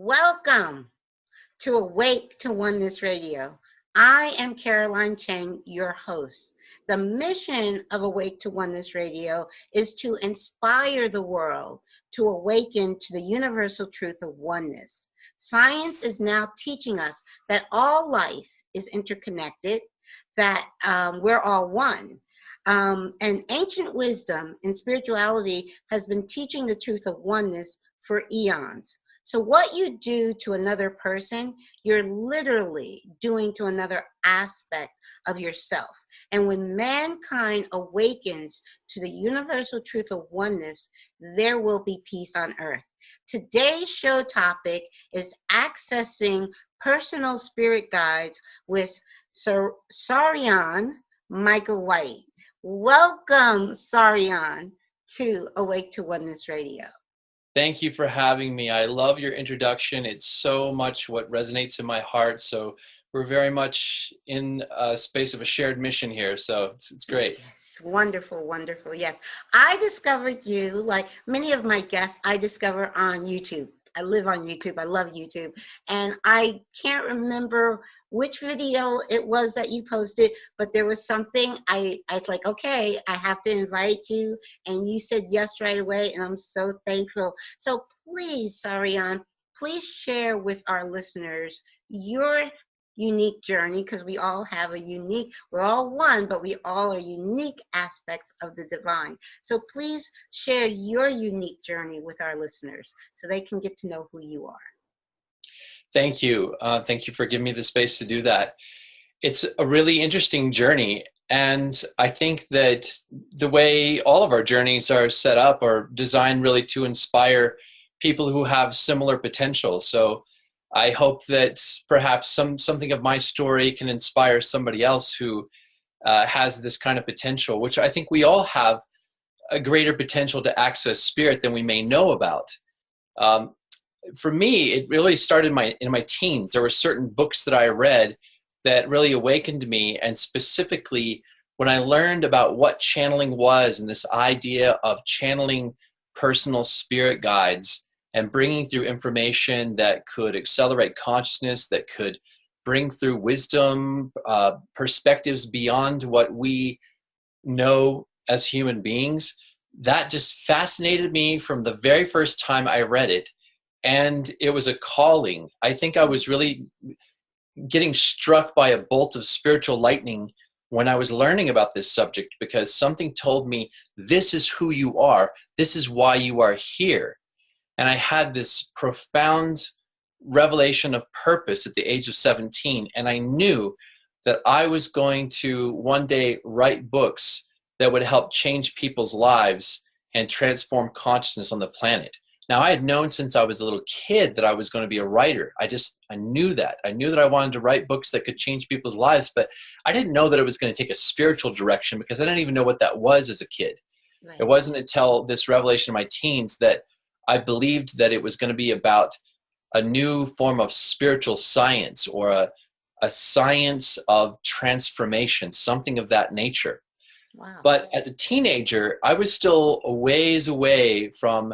Welcome to Awake to Oneness Radio. I am Caroline Cheng, your host. The mission of Awake to Oneness Radio is to inspire the world to awaken to the universal truth of oneness. Science is now teaching us that all life is interconnected, that we're all one. And ancient wisdom and spirituality has been teaching the truth of oneness for eons. So what you do to another person, you're literally doing to another aspect of yourself. And when mankind awakens to the universal truth of oneness, there will be peace on earth. Today's show topic is accessing personal spirit guides with Saryon Michael White. Welcome, Saryon, to Awake to Oneness Radio. Thank you for having me. I love your introduction. It's so much what resonates in my heart. So we're very much in a space of a shared mission here. So it's great. Yes, wonderful, wonderful. Yes. I discovered you, like many of my guests, I discover on YouTube. I live on YouTube. I love YouTube. And I can't remember which video it was that you posted, but there was something I was like, okay, I have to invite you. And you said yes right away. And I'm so thankful. So please, Saryon, please share with our listeners your unique journey, because we all have a unique, we're all one, but we all are unique aspects of the divine. So please share your unique journey with our listeners so they can get to know who you are. Thank you. Thank you for giving me the space to do that. It's a really interesting journey. And I think that the way all of our journeys are set up are designed really to inspire people who have similar potential. So I hope that perhaps something of my story can inspire somebody else who has this kind of potential, which I think we all have a greater potential to access spirit than we may know about. For me, it really started in my teens. There were certain books that I read that really awakened me, and specifically when I learned about what channeling was and this idea of channeling personal spirit guides and bringing through information that could accelerate consciousness, that could bring through wisdom, perspectives beyond what we know as human beings. That just fascinated me from the very first time I read it. And it was a calling. I think I was really getting struck by a bolt of spiritual lightning when I was learning about this subject, because something told me, this is who you are. This is why you are here. And I had this profound revelation of purpose at the age of 17. And I knew that I was going to one day write books that would help change people's lives and transform consciousness on the planet. Now, I had known since I was a little kid that I was going to be a writer. I knew that. I knew that I wanted to write books that could change people's lives, but I didn't know that it was going to take a spiritual direction, because I didn't even know what that was as a kid. Right. It wasn't until this revelation in my teens that I believed that it was going to be about a new form of spiritual science, or a science of transformation, something of that nature. Wow. But as a teenager, I was still a ways away from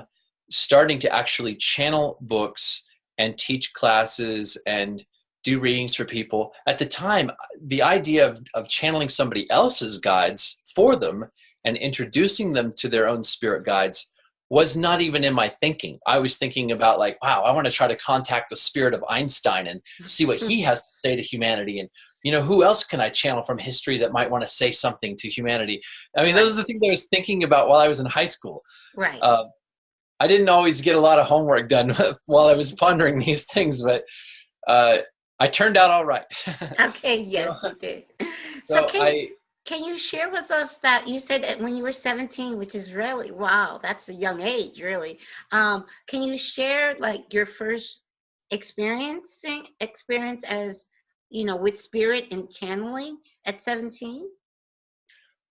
starting to actually channel books and teach classes and do readings for people. At the time, the idea of channeling somebody else's guides for them and introducing them to their own spirit guides was not even in my thinking. I was thinking about like, wow, I want to try to contact the spirit of Einstein and see what he has to say to humanity. And, you know, who else can I channel from history that might want to say something to humanity? I mean, those are the things I was thinking about while I was in high school. Right. I didn't always get a lot of homework done while I was pondering these things, but I turned out all right. Okay, yes, you did. So can you share with us that you said that when you were 17, which is really, wow, that's a young age, really. Can you share like your first experience as, you know, with spirit and channeling at 17?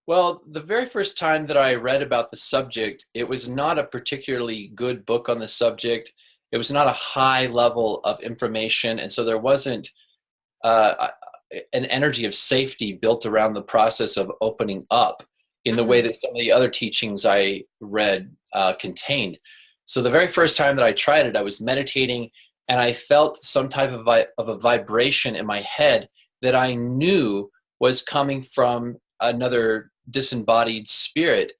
Well, the very first time that I read about the subject, it was not a particularly good book on the subject. It was not a high level of information. And so there wasn't an energy of safety built around the process of opening up in the way that some of the other teachings I read contained. So the very first time that I tried it, I was meditating and I felt some type of a vibration in my head that I knew was coming from another disembodied spirit,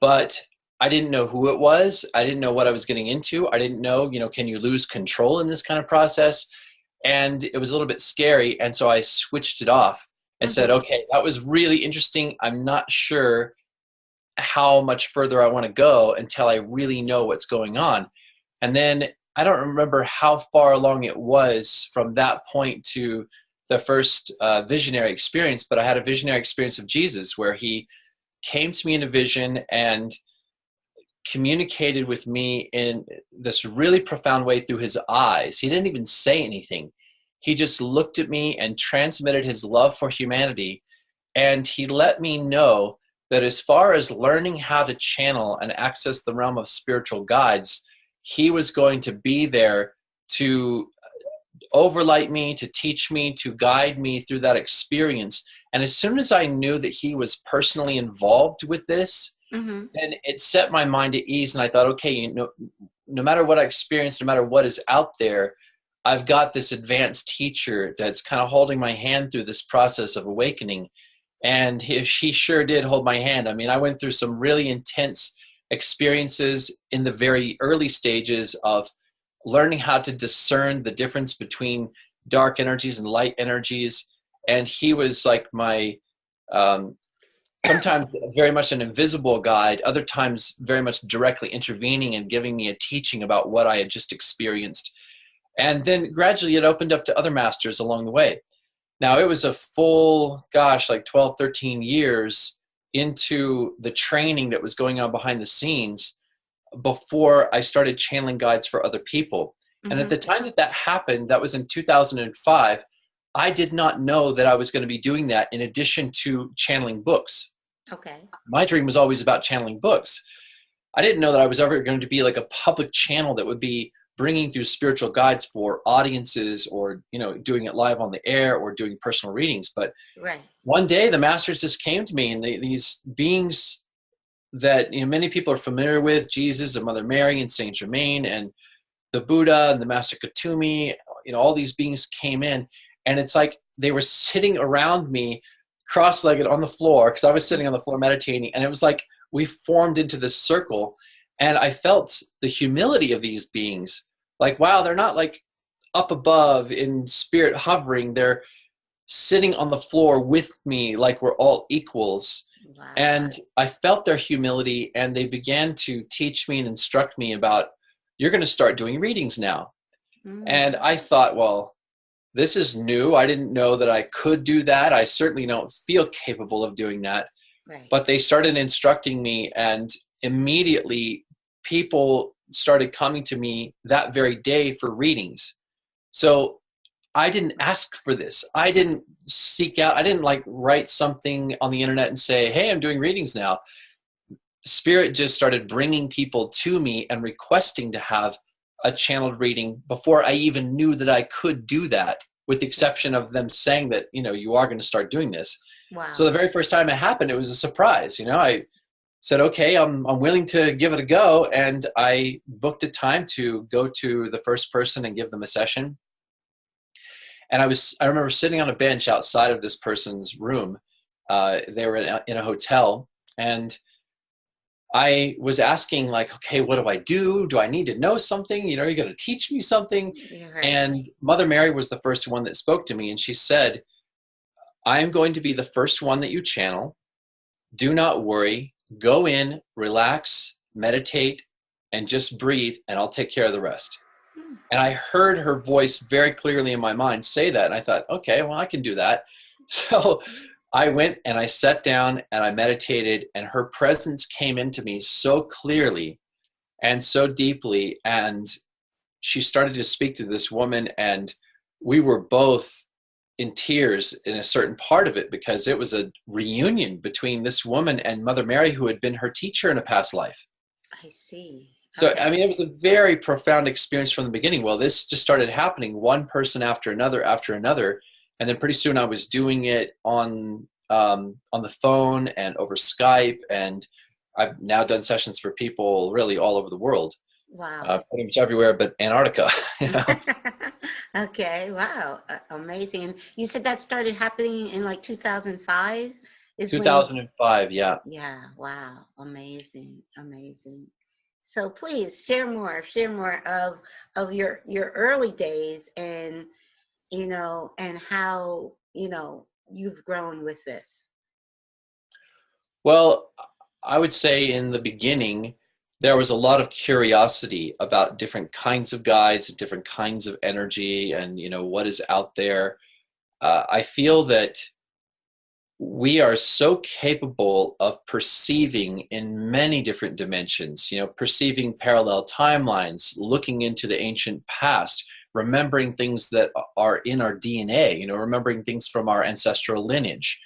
but I didn't know who it was. I didn't know what I was getting into. I didn't know, can you lose control in this kind of process? And it was a little bit scary. And so I switched it off and said, okay, that was really interesting. I'm not sure how much further I want to go until I really know what's going on. And then I don't remember how far along it was from that point to the first visionary experience, but I had a visionary experience of Jesus where he came to me in a vision and communicated with me in this really profound way through his eyes. He didn't even say anything. He just looked at me and transmitted his love for humanity. And he let me know that as far as learning how to channel and access the realm of spiritual guides, he was going to be there to overlight me, to teach me, to guide me through that experience. And as soon as I knew that he was personally involved with this, then it set my mind at ease. And I thought, okay, no matter what I experience, no matter what is out there, I've got this advanced teacher that's kind of holding my hand through this process of awakening. And she sure did hold my hand. I mean, I went through some really intense experiences in the very early stages of learning how to discern the difference between dark energies and light energies. And he was like my, sometimes very much an invisible guide, other times very much directly intervening and giving me a teaching about what I had just experienced. And then gradually it opened up to other masters along the way. Now it was a full, like 12, 13 years into the training that was going on behind the scenes before I started channeling guides for other people. And at the time that happened, that was in 2005, I did not know that I was going to be doing that in addition to channeling books. Okay. My dream was always about channeling books. I didn't know that I was ever going to be like a public channel that would be bringing through spiritual guides for audiences or, doing it live on the air or doing personal readings. But one day the masters just came to me, and these beings that many people are familiar with, Jesus and Mother Mary and Saint Germain and the Buddha and the Master Katumi, all these beings came in, and it's like they were sitting around me cross-legged on the floor, because I was sitting on the floor meditating, and it was like we formed into this circle. And I felt the humility of these beings. Like, wow, they're not like up above in spirit hovering. They're sitting on the floor with me like we're all equals. Wow. And I felt their humility, and they began to teach me and instruct me about, you're going to start doing readings now. And I thought, well, this is new. I didn't know that I could do that. I certainly don't feel capable of doing that. But they started instructing me, and immediately people started coming to me that very day for readings. So I didn't ask for this. I didn't seek out. I didn't write something on the internet and say, hey, I'm doing readings now. Spirit just started bringing people to me and requesting to have a channeled reading before I even knew that I could do that, with the exception of them saying that, you are going to start doing this. Wow. So the very first time it happened, it was a surprise. I said, okay, I'm willing to give it a go. And I booked a time to go to the first person and give them a session. And I remember sitting on a bench outside of this person's room. They were in a hotel, and I was asking, okay, what do I do? Do I need to know something? You're going to teach me something? Right. And Mother Mary was the first one that spoke to me. And she said, I'm going to be the first one that you channel. Do not worry. Go in, relax, meditate, and just breathe, and I'll take care of the rest. And I heard her voice very clearly in my mind say that. And I thought, okay, well, I can do that. So I went and I sat down and I meditated, and her presence came into me so clearly and so deeply. And she started to speak to this woman, and we were both in tears in a certain part of it, because it was a reunion between this woman and Mother Mary, who had been her teacher in a past life. I see. So, I mean, it was a very profound experience from the beginning. Well, this just started happening, one person after another. And then pretty soon I was doing it on the phone and over Skype. And I've now done sessions for people really all over the world. Wow. pretty much everywhere but Antarctica. You know, Okay, wow. Amazing. And you said that started happening in like 2005 is when, 2005. Yeah. yeah, wow. Amazing. Amazing. So please share more of your early days and, and how, you've grown with this. Well, I would say in the beginning, there was a lot of curiosity about different kinds of guides, different kinds of energy, and what is out there. I feel that we are so capable of perceiving in many different dimensions, perceiving parallel timelines, looking into the ancient past, remembering things that are in our DNA, remembering things from our ancestral lineage,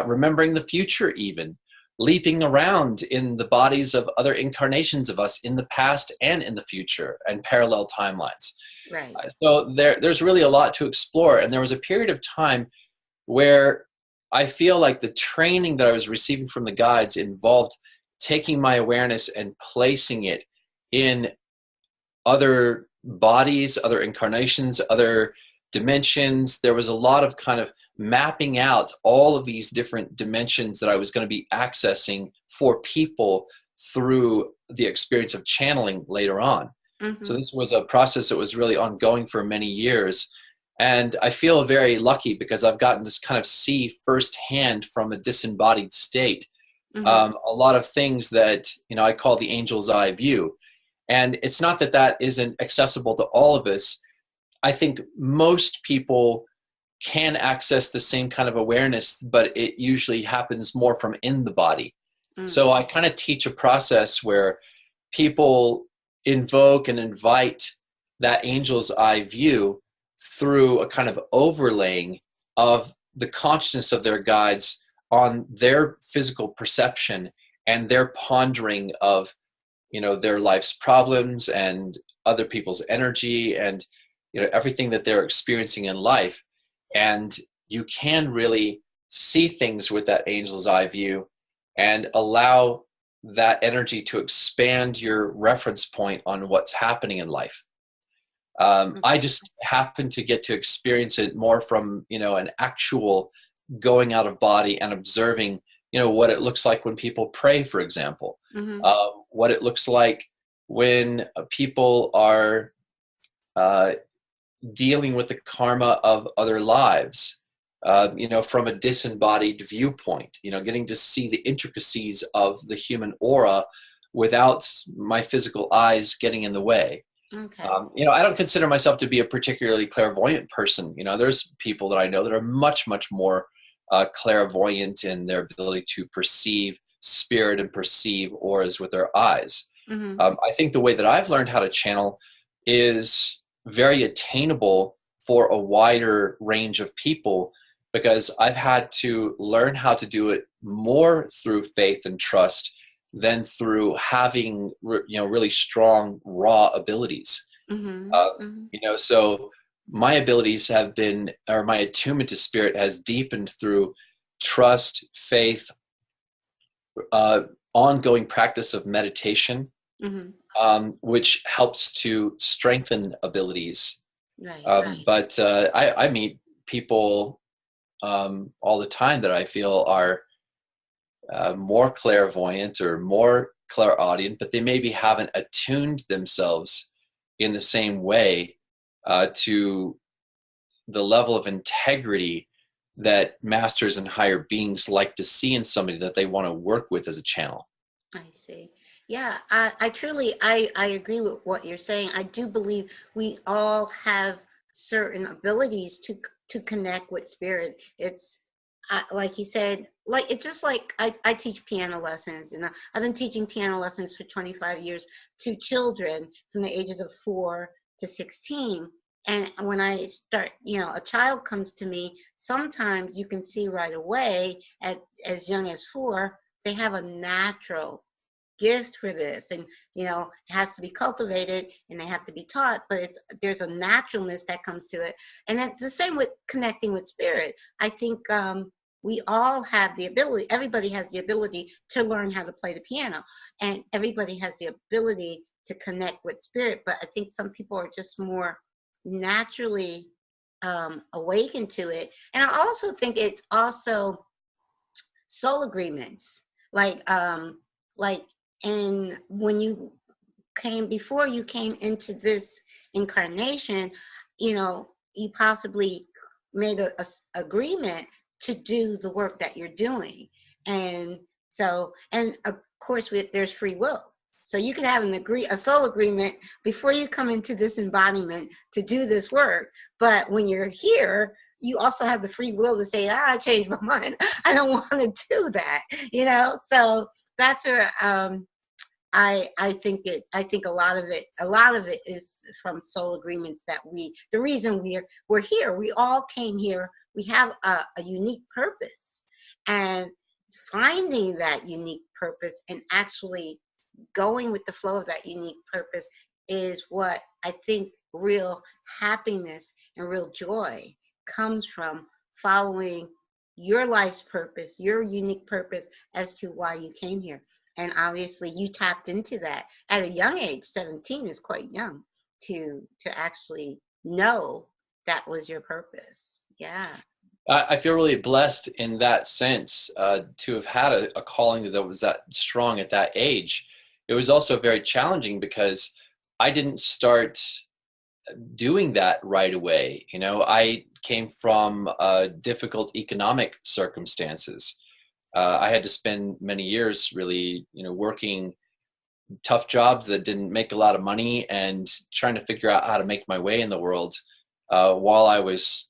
remembering the future even, leaping around in the bodies of other incarnations of us in the past and in the future and parallel timelines. Right. So there's really a lot to explore. And there was a period of time where I feel like the training that I was receiving from the guides involved taking my awareness and placing it in other bodies, other incarnations, other dimensions. There was a lot of kind of mapping out all of these different dimensions that I was going to be accessing for people through the experience of channeling later on. Mm-hmm. So this was a process that was really ongoing for many years. And I feel very lucky because I've gotten to kind of see firsthand from a disembodied state Mm-hmm. a lot of things that I call the angel's eye view. And it's not that that isn't accessible to all of us. I think most people can access the same kind of awareness, but it usually happens more from in the body. Mm-hmm. So I kind of teach a process where people invoke and invite that angel's eye view through a kind of overlaying of the consciousness of their guides on their physical perception and their pondering of their life's problems and other people's energy and everything that they're experiencing in life. And you can really see things with that angel's eye view and allow that energy to expand your reference point on what's happening in life. I just happen to get to experience it more from an actual going out of body and observing what it looks like when people pray, for example. Mm-hmm. What it looks like when people are dealing with the karma of other lives, from a disembodied viewpoint, getting to see the intricacies of the human aura without my physical eyes getting in the way. Okay. I don't consider myself to be a particularly clairvoyant person. There's people that I know that are much, much more clairvoyant in their ability to perceive spirit and perceive auras with their eyes. Mm-hmm. I think the way that I've learned how to channel is very attainable for a wider range of people because I've had to learn how to do it more through faith and trust than through having really strong raw abilities. Mm-hmm. So my abilities have been, or my attunement to spirit has deepened through trust, faith, ongoing practice of meditation, Mm-hmm. which helps to strengthen abilities. Right. But I meet people all the time that I feel are more clairvoyant or more clairaudient, but they maybe haven't attuned themselves in the same way to the level of integrity that masters and higher beings like to see in somebody that they want to work with as a channel. I see. Yeah, I truly, I agree with what you're saying. I do believe we all have certain abilities to connect with spirit. It's like you said, like it's just like I teach piano lessons, and I've been teaching piano lessons for 25 years to children from the ages of 4 to 16. And when I start, a child comes to me, sometimes you can see right away at as young as 4, they have a natural gift for this, and it has to be cultivated and they have to be taught, but there's a naturalness that comes to it. And it's the same with connecting with spirit. I think we all have the ability, everybody has the ability to learn how to play the piano, and everybody has the ability to connect with spirit, but I think some people are just more naturally awakened to it. And I also think it's also soul agreements, like and when you before you came into this incarnation, you possibly made a agreement to do the work that you're doing. And so, and of course there's free will, so you can have a soul agreement before you come into this embodiment to do this work, but when you're here, you also have the free will to say, I changed my mind, I don't want to do that, so that's where I think a lot of it is from soul agreements, that the reason we're here, we all came here, we have a unique purpose, and finding that unique purpose and actually going with the flow of that unique purpose is what I think real happiness and real joy comes from, following your life's purpose, your unique purpose as to why you came here. And obviously you tapped into that at a young age. 17 is quite young to actually know that was your purpose. Yeah. I feel really blessed in that sense, to have had a calling that was that strong at that age. It was also very challenging because I didn't start doing that right away. I came from difficult economic circumstances. I had to spend many years really, working tough jobs that didn't make a lot of money and trying to figure out how to make my way in the world, while I was,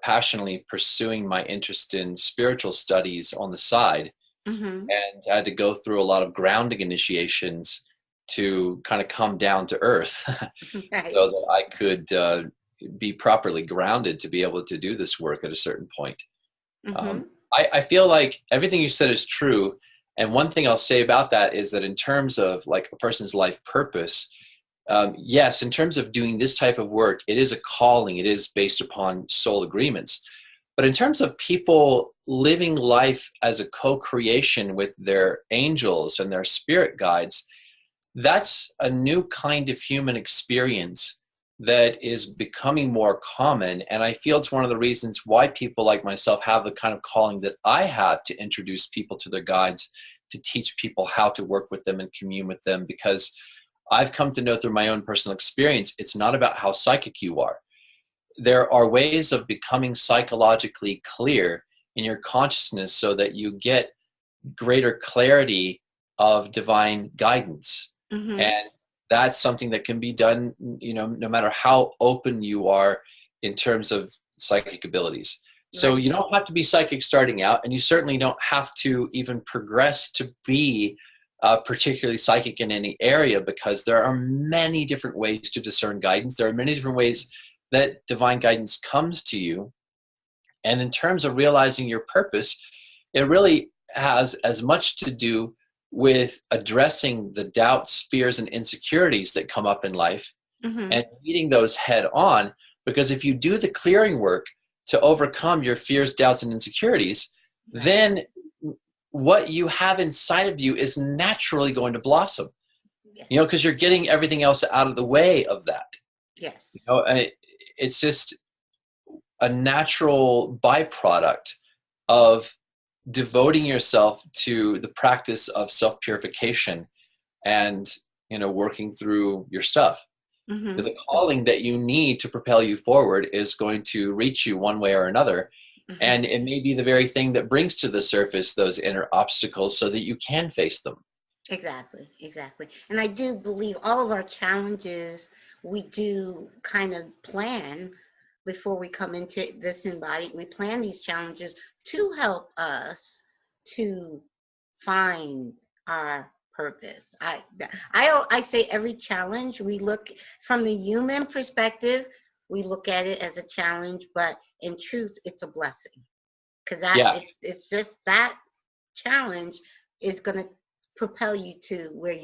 passionately pursuing my interest in spiritual studies on the side. Mm-hmm. And I had to go through a lot of grounding initiations to kind of come down to earth Right. so that I could be properly grounded to be able to do this work at a certain point. Mm-hmm. I feel like everything you said is true. And one thing I'll say about that is that in terms of like a person's life purpose, yes, in terms of doing this type of work, it is a calling. It is based upon soul agreements. But in terms of people living life as a co-creation with their angels and their spirit guides, that's a new kind of human experience that is becoming more common. And I feel it's one of the reasons why people like myself have the kind of calling that I have to introduce people to their guides, to teach people how to work with them and commune with them, because I've come to know through my own personal experience, it's not about how psychic you are. There are ways of becoming psychologically clear in your consciousness so that you get greater clarity of divine guidance. Mm-hmm. And that's something that can be done, no matter how open you are in terms of psychic abilities. So Right. you don't have to be psychic starting out, and you certainly don't have to even progress to be particularly psychic in any area, because there are many different ways to discern guidance. There are many different ways that divine guidance comes to you. And in terms of realizing your purpose, it really has as much to do with addressing the doubts, fears, and insecurities that come up in life, Mm-hmm. and meeting those head on. Because if you do the clearing work to overcome your fears, doubts, and insecurities, Right. then what you have inside of you is naturally going to blossom, Yes. because you're getting everything else out of the way of that. Yes. And it's just a natural byproduct of devoting yourself to the practice of self-purification and, working through your stuff. Mm-hmm. The calling that you need to propel you forward is going to reach you one way or another. Mm-hmm. And it may be the very thing that brings to the surface those inner obstacles so that you can face them. Exactly. And I do believe all of our challenges, we do kind of plan before we come into this embodied. We plan these challenges to help us to find our purpose. I say every challenge, we look from the human perspective, we look at it as a challenge, but in truth, it's a blessing. Because it's just that challenge is going to propel you to where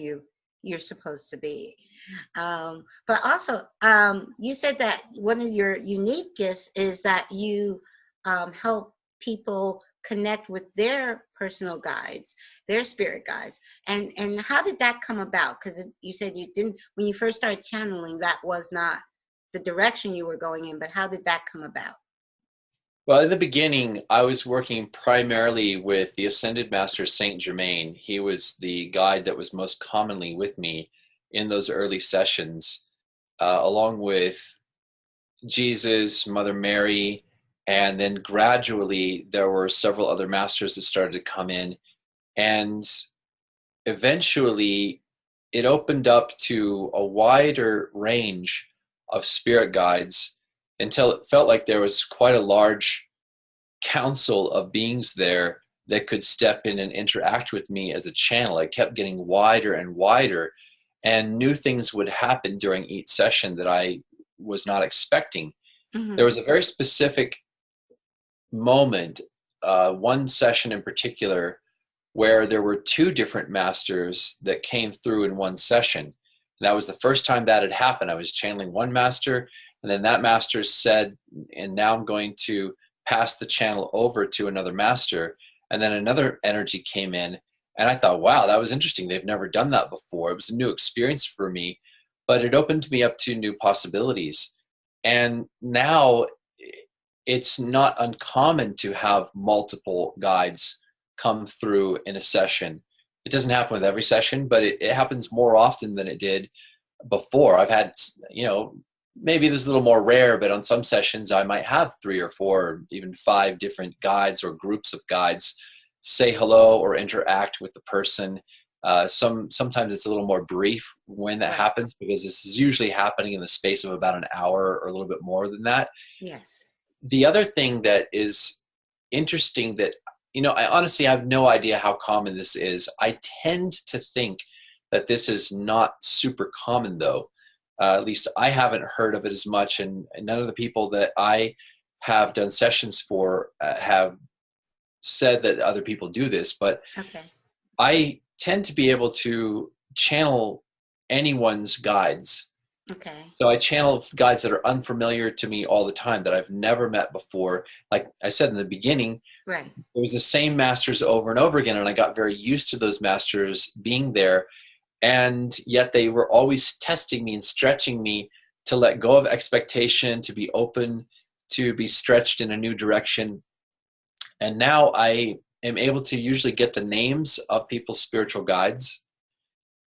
you're supposed to be. But also, you said that one of your unique gifts is that you help people connect with their personal guides, their spirit guides. And how did that come about? Because you said you didn't, when you first started channeling, that was not the direction you were going in, but how did that come about? Well, in the beginning, I was working primarily with the Ascended Master Saint Germain. He was the guide that was most commonly with me in those early sessions, along with Jesus, Mother Mary, and then gradually there were several other masters that started to come in. And eventually it opened up to a wider range of spirit guides until it felt like there was quite a large council of beings there that could step in and interact with me as a channel. It kept getting wider and wider, and new things would happen during each session that I was not expecting. Mm-hmm. There was a very specific moment, one session in particular, where there were two different masters that came through in one session. And that was the first time that had happened. I was channeling one master, and then that master said, and now I'm going to pass the channel over to another master. And then another energy came in, and I thought, wow, that was interesting. They've never done that before. It was a new experience for me, but it opened me up to new possibilities. And now it's not uncommon to have multiple guides come through in a session. It doesn't happen with every session, but it happens more often than it did before. I've had, maybe this is a little more rare, but on some sessions I might have 3 or 4, or even 5 different guides or groups of guides say hello or interact with the person. Sometimes it's a little more brief when that happens, because this is usually happening in the space of about an hour or a little bit more than that. Yes. The other thing that is interesting that, I honestly have no idea how common this is. I tend to think that this is not super common, though. At least I haven't heard of it as much, and none of the people that I have done sessions for have said that other people do this. But okay. I tend to be able to channel anyone's guides. Okay. So I channel guides that are unfamiliar to me all the time, that I've never met before. Like I said in the beginning, right, it was the same masters over and over again, and I got very used to those masters being there. And yet they were always testing me and stretching me to let go of expectation, to be open, to be stretched in a new direction. And now I am able to usually get the names of people's spiritual guides,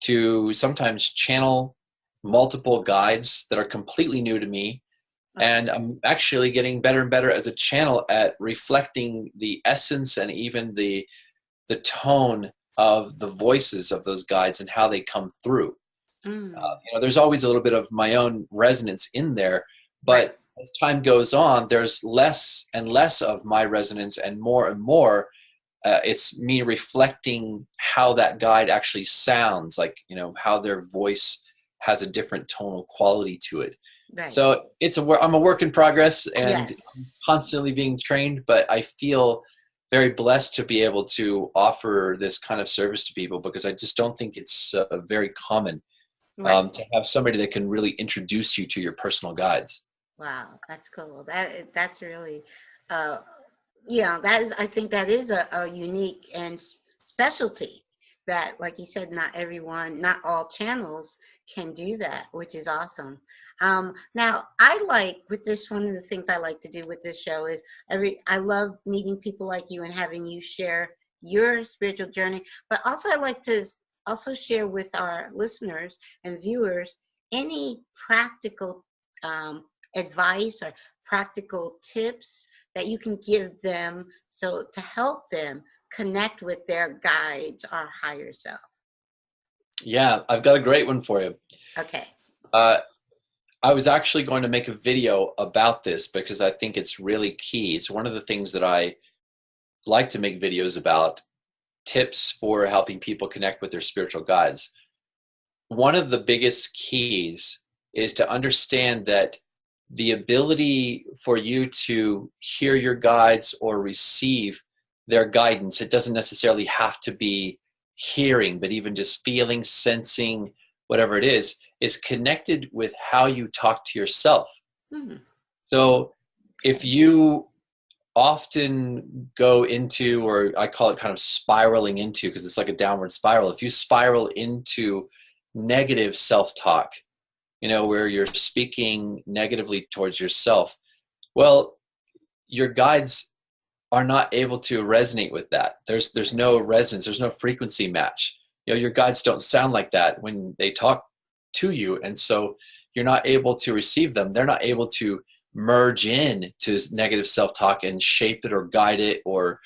to sometimes channel multiple guides that are completely new to me. And I'm actually getting better and better as a channel at reflecting the essence and even the tone of the voices of those guides and how they come through. There's always a little bit of my own resonance in there, but as time goes on, there's less and less of my resonance, and more it's me reflecting how that guide actually sounds, like, how their voice has a different tonal quality to it. Right. So I'm a work in progress, and yes. I'm constantly being trained, but I feel very blessed to be able to offer this kind of service to people, because I just don't think it's very common to have somebody that can really introduce you to your personal guides. Wow, that's cool. That's really, I think that is a unique and specialty that, like you said, not all channels can do that, which is awesome. Now, one of the things I like to do with this show is I love meeting people like you and having you share your spiritual journey, but also I like to also share with our listeners and viewers any practical advice or practical tips that you can give them to help them connect with their guides or higher self. Yeah, I've got a great one for you. Okay. I was actually going to make a video about this because I think it's really key. It's one of the things that I like to make videos about, tips for helping people connect with their spiritual guides. One of the biggest keys is to understand that the ability for you to hear your guides or receive their guidance, it doesn't necessarily have to be hearing, but even just feeling, sensing, whatever it is connected with how you talk to yourself. Mm-hmm. So if you often go into, or I call it kind of spiraling into, because it's like a downward spiral. If you spiral into negative self-talk, where you're speaking negatively towards yourself, well, your guides are not able to resonate with that. There's no resonance. There's no frequency match. Your guides don't sound like that when they talk to you. And so you're not able to receive them. They're not able to merge in to negative self-talk and shape it or guide it, or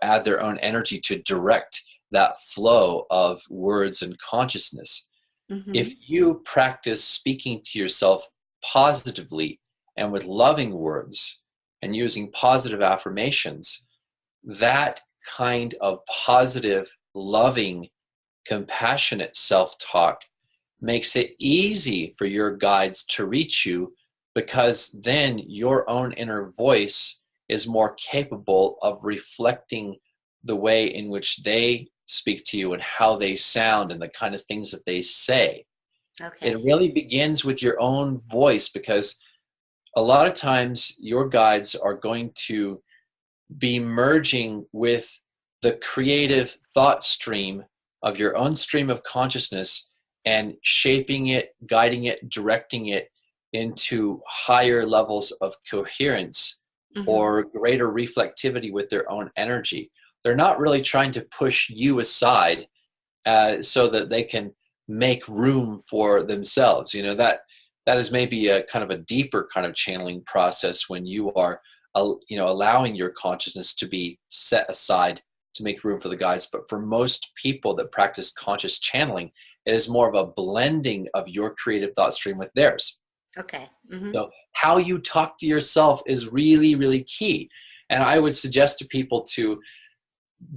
add their own energy to direct that flow of words and consciousness. Mm-hmm. If you practice speaking to yourself positively and with loving words and using positive affirmations, that kind of positive, loving, compassionate self-talk makes it easy for your guides to reach you, because then your own inner voice is more capable of reflecting the way in which they speak to you and how they sound and the kind of things that they say. Okay. It really begins with your own voice, because a lot of times your guides are going to be merging with the creative thought stream of your own stream of consciousness and shaping it, guiding it, directing it into higher levels of coherence or greater reflectivity with their own energy. They're not really trying to push you aside so that they can make room for themselves. That is maybe a kind of a deeper kind of channeling process when you are allowing your consciousness to be set aside to make room for the guides. But for most people that practice conscious channeling, it is more of a blending of your creative thought stream with theirs. Okay. So how you talk to yourself is really, really key. And I would suggest to people to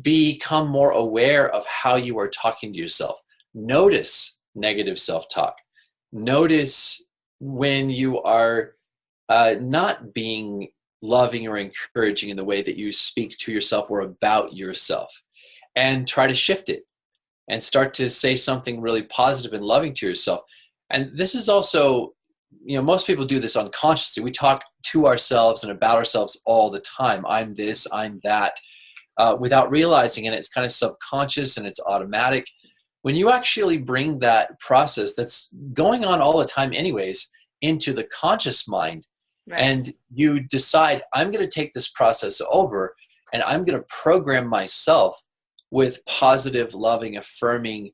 become more aware of how you are talking to yourself. Notice negative self-talk. Notice when you are not being loving or encouraging in the way that you speak to yourself or about yourself, and try to shift it and start to say something really positive and loving to yourself. And this is also, most people do this unconsciously. We talk to ourselves and about ourselves all the time. I'm this, I'm that, without realizing it. It's kind of subconscious and it's automatic. When you actually bring that process that's going on all the time anyways into the conscious mind, right, and you decide, I'm going to take this process over and I'm going to program myself with positive, loving, affirming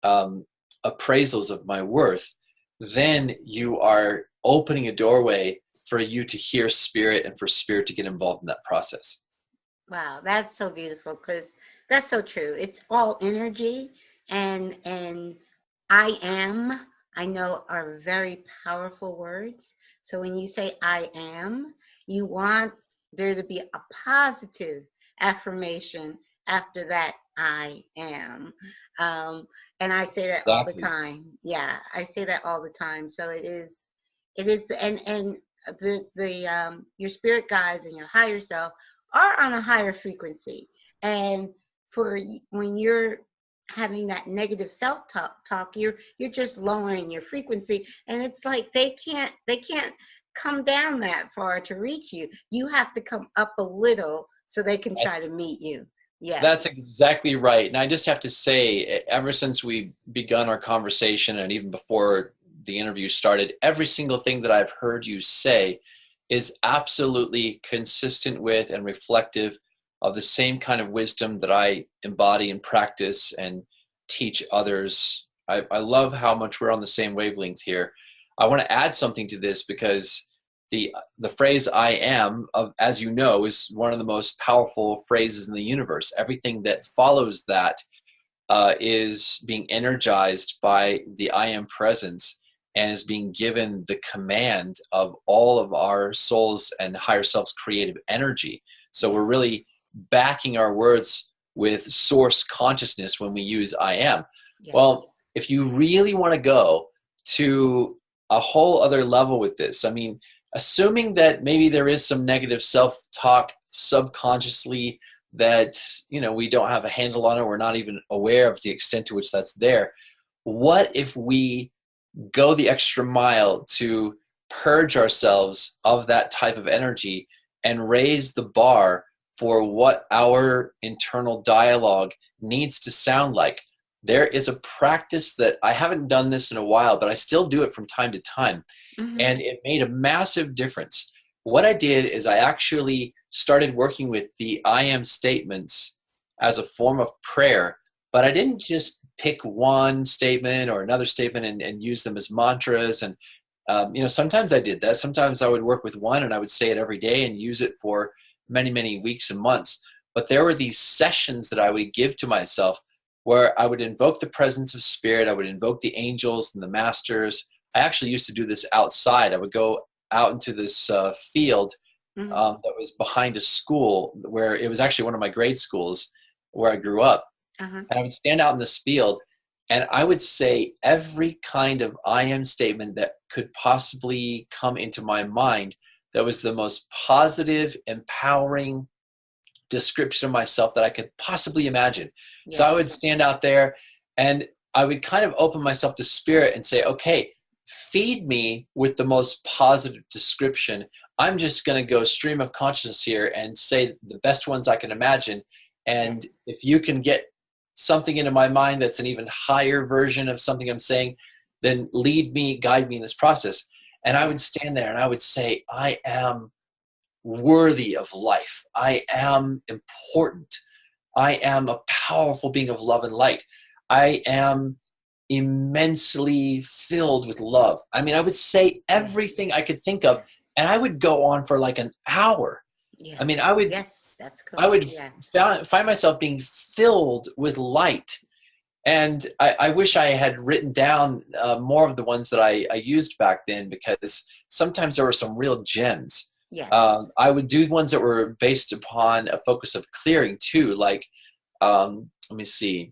appraisals of my worth, then you are opening a doorway for you to hear spirit and for spirit to get involved in that process. Wow, that's so beautiful, because that's so true. It's all energy, and I know are very powerful words. So when you say I am, you want there to be a positive affirmation after that I am. And I say that all the time. Yeah, I say that all the time. So it is, and the your spirit guides and your higher self are on a higher frequency. And for when you're having that negative self-talk, you're just lowering your frequency, and it's like they can't come down that far to reach you. You have to come up a little so they can try to meet you. Yes. That's exactly right. And I just have to say, ever since we begun our conversation and even before the interview started, every single thing that I've heard you say is absolutely consistent with and reflective of the same kind of wisdom that I embody and practice and teach others. I love how much we're on the same wavelength here. I want to add something to this, because the phrase I am, as you know, is one of the most powerful phrases in the universe. Everything that follows that is being energized by the I am presence and is being given the command of all of our souls and higher self's creative energy. So we're really backing our words with source consciousness when we use I am. Yes. Well, if you really want to go to a whole other level with this, I mean, assuming that maybe there is some negative self-talk subconsciously that, we don't have a handle on it, we're not even aware of the extent to which that's there. What if we go the extra mile to purge ourselves of that type of energy and raise the bar for what our internal dialogue needs to sound like. There is a practice that I haven't done this in a while, but I still do it from time to time. And it made a massive difference. What I did is I actually started working with the I am statements as a form of prayer, but I didn't just pick one statement or another statement and use them as mantras. And, sometimes I did that. Sometimes I would work with one and I would say it every day and use it for many, many weeks and months. But there were these sessions that I would give to myself where I would invoke the presence of spirit. I would invoke the angels and the masters. I actually used to do this outside. I would go out into this field that was behind a school where it was actually one of my grade schools where I grew up. And I would stand out in this field and I would say every kind of I am statement that could possibly come into my mind that was the most positive, empowering description of myself that I could possibly imagine. Yeah. So I would stand out there and I would kind of open myself to spirit and say, okay, feed me with the most positive description. I'm just going to go stream of consciousness here and say the best ones I can imagine. And if you can get something into my mind that's an even higher version of something I'm saying, then lead me, guide me in this process. And I would stand there and I would say, I am worthy of life. I am important. I am a powerful being of love and light. I am immensely filled with love. I mean, I would say everything I could think of, and I would go on for like an hour. I mean, I would, that's cool. I would find myself being filled with light. And I wish I had written down more of the ones that I used back then, because sometimes there were some real gems. Yes. I would do ones that were based upon a focus of clearing too. Like, let me see.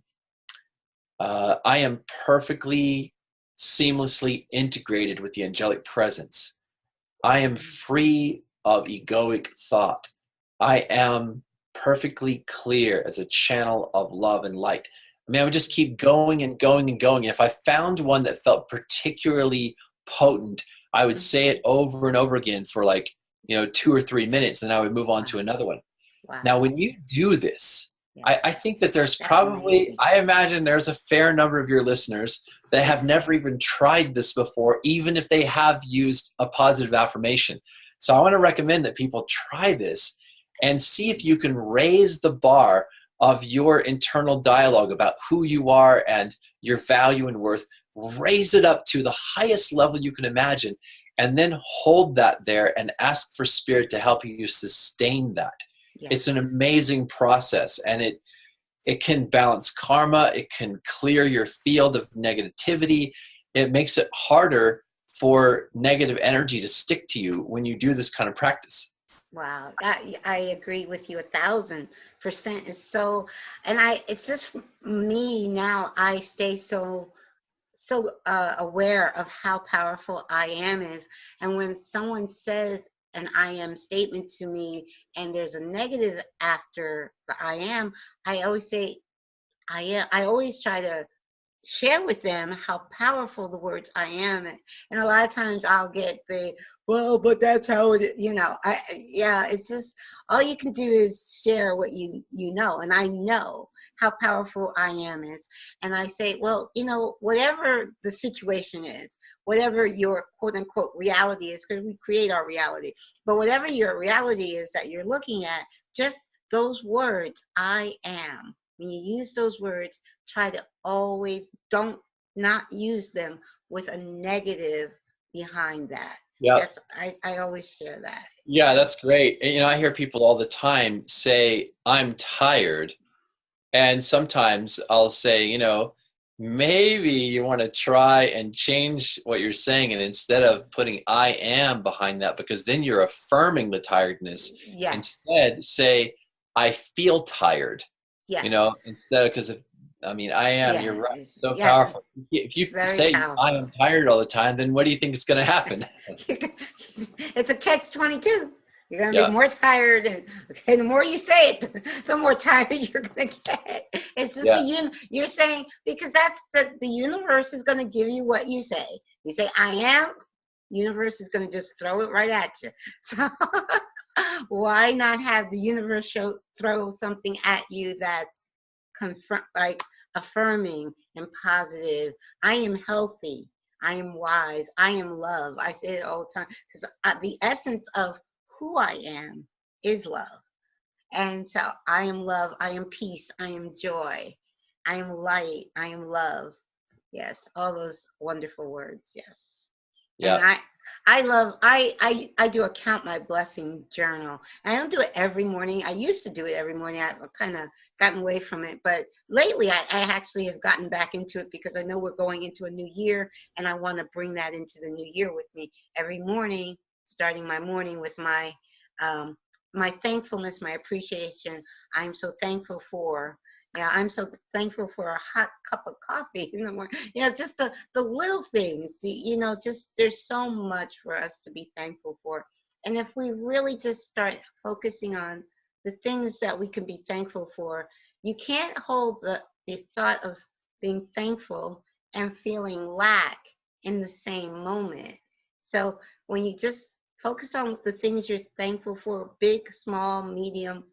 I am perfectly, seamlessly integrated with the angelic presence. I am free of egoic thought. I am perfectly clear as a channel of love and light. I mean, I would just keep going and going and going. If I found one that felt particularly potent, I would say it over and over again for like, 2 or 3 minutes, and I would move on to another one. Wow. Now, when you do this, I think that there's probably, I imagine there's a fair number of your listeners that have never even tried this before, even if they have used a positive affirmation. So I want to recommend that people try this and see if you can raise the bar of your internal dialogue about who you are and your value and worth. Raise it up to the highest level you can imagine, and then hold that there and ask for spirit to help you sustain that. Yes. It's an amazing process, and it can balance karma. It can clear your field of negativity. It makes it harder for negative energy to stick to you when you do this kind of practice. Wow, I agree with you 1,000%. It's so, and it's just me now. I stay so aware of how powerful I am is, and when someone says an I am statement to me and there's a negative after the I am, I always say I am. I always try to share with them how powerful the words I am, and a lot of times I'll get the, well, but that's how it is, it's just, all you can do is share what you know, and I know how powerful I am is. And I say, well, whatever the situation is, whatever your quote unquote reality is, because we create our reality, but whatever your reality is that you're looking at, just those words, I am. When you use those words, try to always not use them with a negative behind that. Yeah, I always share that. Yeah, that's great. I hear people all the time say, I'm tired. And sometimes I'll say, maybe you want to try and change what you're saying. And instead of putting I am behind that, because then you're affirming the tiredness. Yes. Instead, say, I feel tired. Yes. Instead, because I am, yeah, you're right, so powerful. If you say powerful. I am tired all the time, then what do you think is going to happen? It's a catch-22. You're going to be more tired, and the more you say it, the more tired you're going to get. It's just you're saying, because that's the universe is going to give you what you say. You say, I am, universe is going to just throw it right at you. So, Why not have the universe throw something at you that's like affirming and positive? I am healthy. I am wise. I am love. I say it all the time because the essence of who I am is love. And so I am love. I am peace. I am joy. I am light. I am love. Yes, all those wonderful words. Yes. Yeah. And I do a count my blessing journal. I don't do it every morning. I used to do it every morning. I've kind of gotten away from it, but lately I actually have gotten back into it because I know we're going into a new year, and I want to bring that into the new year with me every morning, starting my morning with my my thankfulness, my appreciation. I'm so thankful for. Yeah, I'm so thankful for a hot cup of coffee in the morning. Just the little things, just there's so much for us to be thankful for. And if we really just start focusing on the things that we can be thankful for, you can't hold the thought of being thankful and feeling lack in the same moment. So when you just focus on the things you're thankful for, big, small, medium,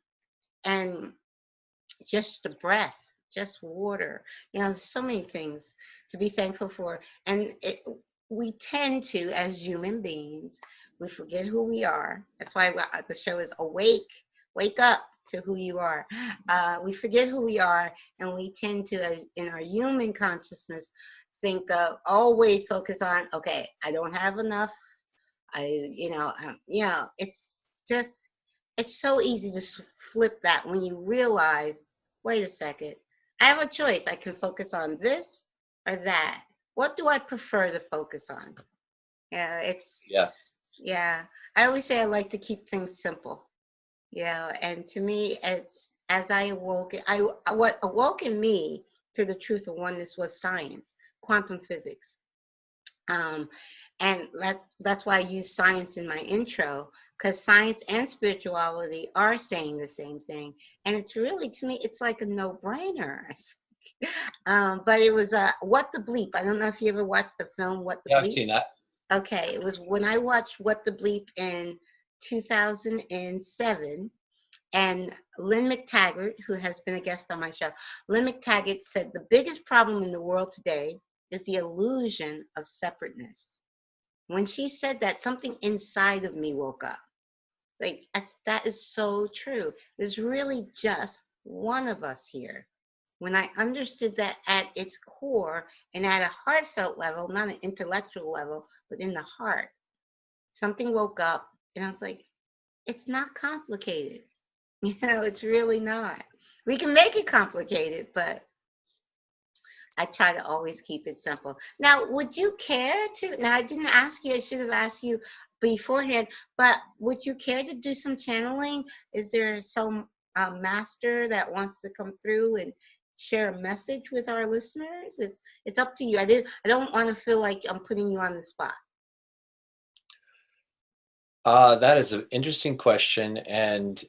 and just the breath, just water. There's so many things to be thankful for. And we tend to, as human beings, we forget who we are. That's why the show is Awake, Wake Up to Who You Are. We forget who we are, and we tend to, in our human consciousness, think of always focus on, okay, I don't have enough. It's so easy to flip that when you realize, wait a second, I have a choice. I can focus on this or that. What do I prefer to focus on? Yeah. I always say I like to keep things simple. And to me, it's as I awoke, what awoke in me to the truth of oneness was science, quantum physics. And that's why I use science in my intro, because science and spirituality are saying the same thing. And it's really, to me, it's like a no-brainer. But it was What the Bleep. I don't know if you ever watched the film What the Bleep. I've seen that. Okay, it was when I watched What the Bleep in 2007. And Lynn McTaggart, who has been a guest on my show, Lynn McTaggart said the biggest problem in the world today is the illusion of separateness. When she said that, something inside of me woke up. Like, that is so true. There's really just one of us here. When I understood that at its core and at a heartfelt level, not an intellectual level, but in the heart, something woke up, and I was like, it's not complicated. It's really not. We can make it complicated, but I try to always keep it simple. Now, would you care to, now I didn't ask you, I should have asked you beforehand, but would you care to do some channeling? Is there some master that wants to come through and share a message with our listeners? It's up to you. I don't want to feel like I'm putting you on the spot. That is an interesting question. And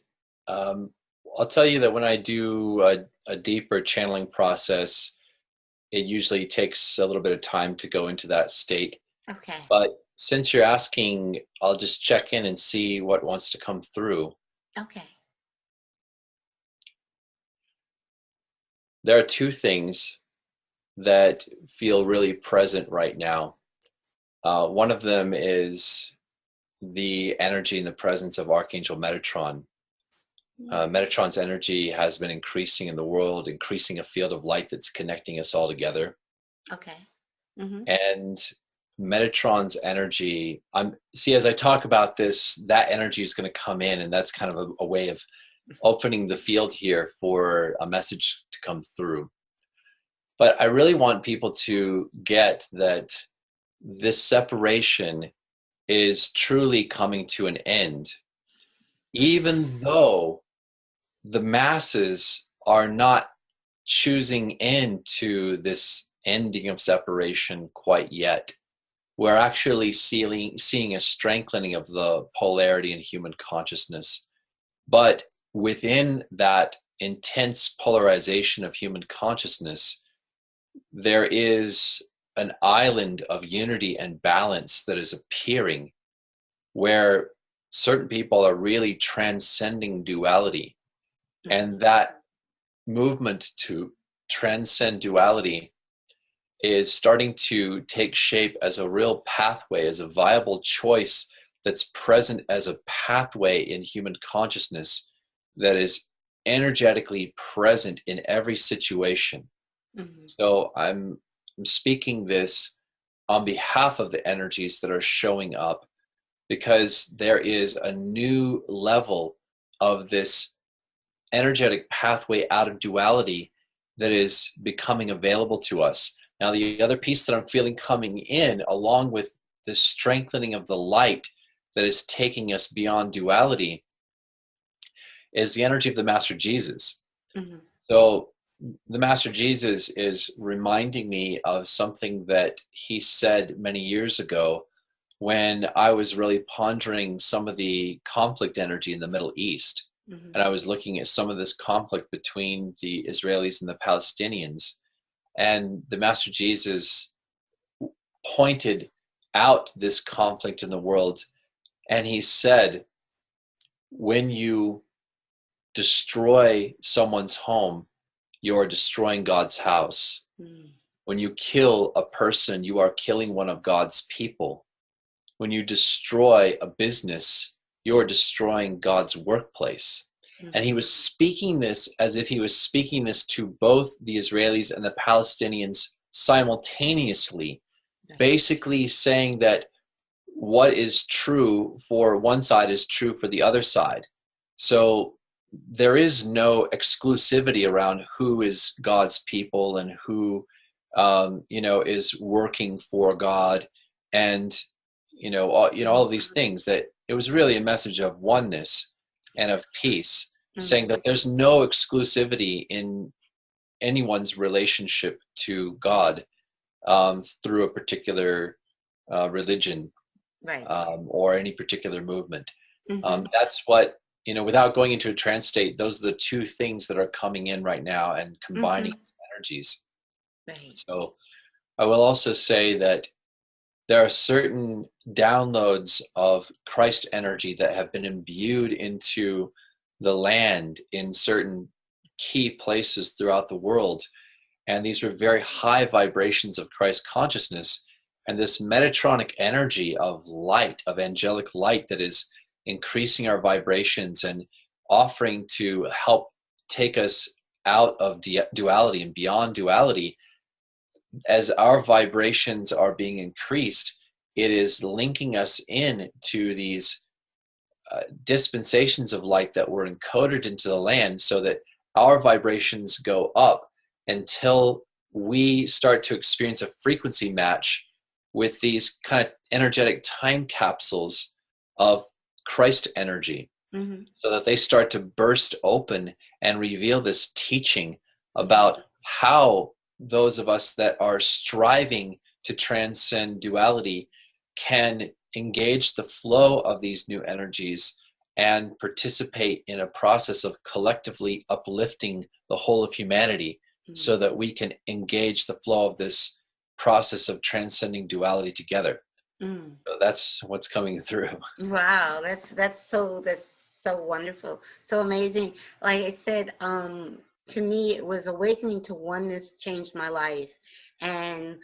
I'll tell you that when I do a deeper channeling process, it usually takes a little bit of time to go into that state. Okay. But since you're asking, I'll just check in and see what wants to come through. Okay. There are two things that feel really present right now. One of them is the energy and the presence of Archangel Metatron. Metatron's energy has been increasing in the world, increasing a field of light that's connecting us all together. Okay. Mm-hmm. And Metatron's energy, as I talk about this, that energy is going to come in, and that's kind of a way of opening the field here for a message to come through. But I really want people to get that this separation is truly coming to an end, even though the masses are not choosing into this ending of separation quite yet. We're actually seeing a strengthening of the polarity in human consciousness. But within that intense polarization of human consciousness, there is an island of unity and balance that is appearing, where certain people are really transcending duality. And that movement to transcend duality is starting to take shape as a real pathway, as a viable choice that's present as a pathway in human consciousness that is energetically present in every situation. So I'm speaking this on behalf of the energies that are showing up, because there is a new level of this energetic pathway out of duality that is becoming available to us. Now, the other piece that I'm feeling coming in, along with the strengthening of the light that is taking us beyond duality, is the energy of the Master Jesus. So the Master Jesus is reminding me of something that he said many years ago when I was really pondering some of the conflict energy in the Middle East. And I was looking at some of this conflict between the Israelis and the Palestinians. And the Master Jesus pointed out this conflict in the world. And he said, when you destroy someone's home, you are destroying God's house. When you kill a person, you are killing one of God's people. When you destroy a business, you are destroying God's workplace. And he was speaking this as if he was speaking this to both the Israelis and the Palestinians simultaneously, basically saying that what is true for one side is true for the other side. So there is no exclusivity around who is God's people and who, is working for God, and all of these things. That it was really a message of oneness and of peace, saying that there's no exclusivity in anyone's relationship to God through a particular religion, or any particular movement. That's what, without going into a trance state, those are the two things that are coming in right now and combining energies. So I will also say that there are certain downloads of Christ energy that have been imbued into the land in certain key places throughout the world. And these are very high vibrations of Christ consciousness. And this Metatronic energy of light, of angelic light, that is increasing our vibrations and offering to help take us out of duality and beyond duality. As our vibrations are being increased, it is linking us in to these dispensations of light that were encoded into the land, so that our vibrations go up until we start to experience a frequency match with these kind of energetic time capsules of Christ energy, so that they start to burst open and reveal this teaching about how those of us that are striving to transcend duality can engage the flow of these new energies and participate in a process of collectively uplifting the whole of humanity, so that we can engage the flow of this process of transcending duality together. So that's what's coming through. Wow, that's so wonderful, so amazing. Like I said, to me, it was awakening to oneness changed my life. And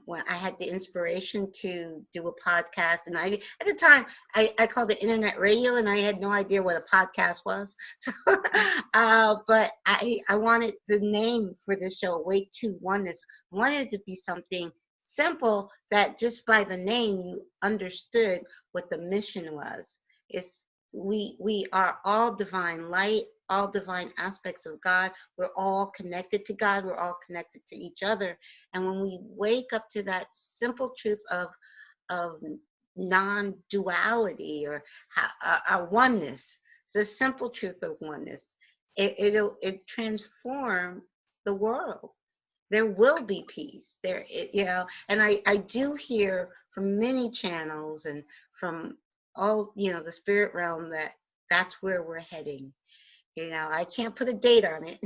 when I had the inspiration to do a podcast, and at the time I called it internet radio, and I had no idea what a podcast was. So, but I wanted the name for the show, Wake to Oneness. I wanted it to be something simple that just by the name you understood what the mission was. It's we are all divine light, all divine aspects of God. We're all connected to God. We're all connected to each other. And when we wake up to that simple truth of non-duality, or our oneness, it's a simple truth of oneness, it'll transform the world. There will be peace there, and I do hear from many channels and from all, the spirit realm, that's where we're heading. I can't put a date on it,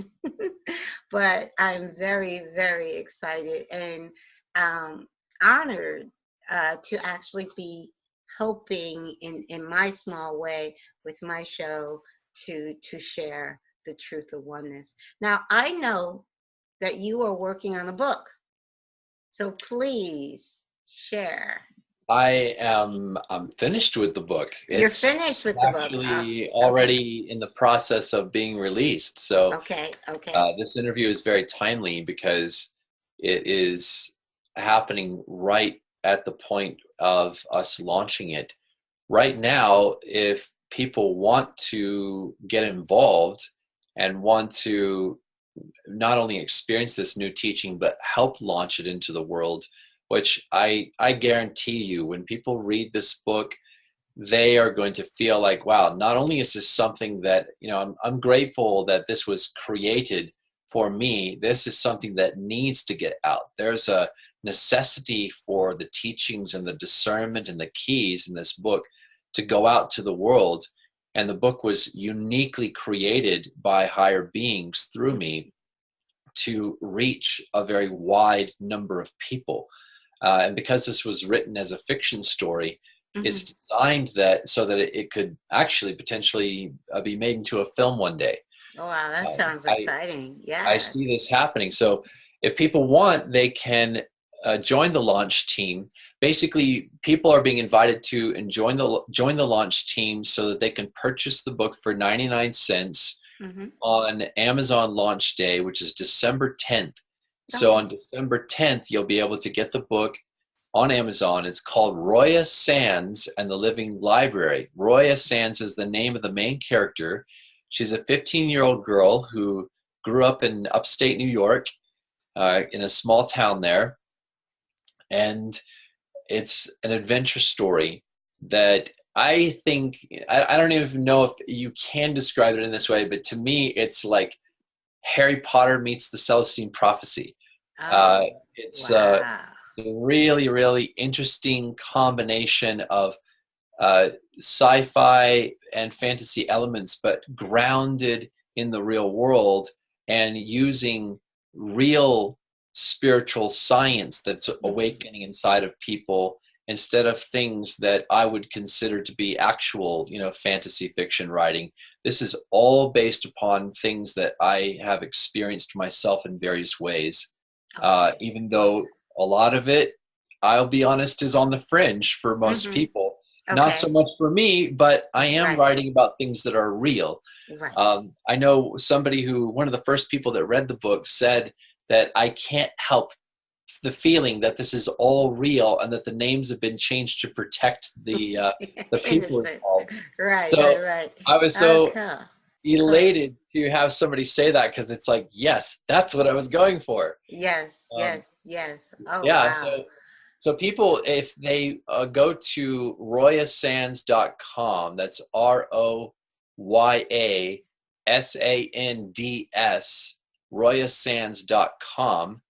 but I'm very, very excited and honored to actually be helping in my small way with my show to share the truth of oneness. Now, I know that you are working on a book, so please share. I'm finished with the book. You're It's finished with the book. actually Okay. already in the process of being released. So Okay. this interview is very timely because it is happening right at the point of us launching it. Right now, if people want to get involved and want to not only experience this new teaching, but help launch it into the world, which I guarantee you, when people read this book, they are going to feel like, wow, not only is this something that, I'm grateful that this was created for me, this is something that needs to get out. There's a necessity for the teachings and the discernment and the keys in this book to go out to the world. And the book was uniquely created by higher beings through me to reach a very wide number of people. And because this was written as a fiction story, it's designed so that it could actually potentially be made into a film one day. Oh, wow, that sounds exciting. Yeah. I see this happening. So if people want, they can join the launch team. Basically, people are being invited to and join the launch team so that they can purchase the book for 99 cents on Amazon launch day, which is December 10th. So on December 10th, you'll be able to get the book on Amazon. It's called Roya Sands and the Living Library. Roya Sands is the name of the main character. She's a 15-year-old girl who grew up in upstate New York, in a small town there. And it's an adventure story that I think, I don't even know if you can describe it in this way, but to me, it's like Harry Potter meets the Celestine Prophecy. It's a really, really interesting combination of sci-fi and fantasy elements, but grounded in the real world and using real spiritual science that's awakening inside of people instead of things that I would consider to be actual, fantasy fiction writing. This is all based upon things that I have experienced myself in various ways. Even though a lot of it, I'll be honest, is on the fringe for most people. Not so much for me, but I am writing about things that are real. I know one of the first people that read the book said that I can't help the feeling that this is all real and that the names have been changed to protect the people involved. I was so elated to have somebody say that, because it's like, yes, that's what I was going for. Yes. Oh, yeah. wow. So people, if they go to royasands.com, that's ROYASANDS, royasands.com,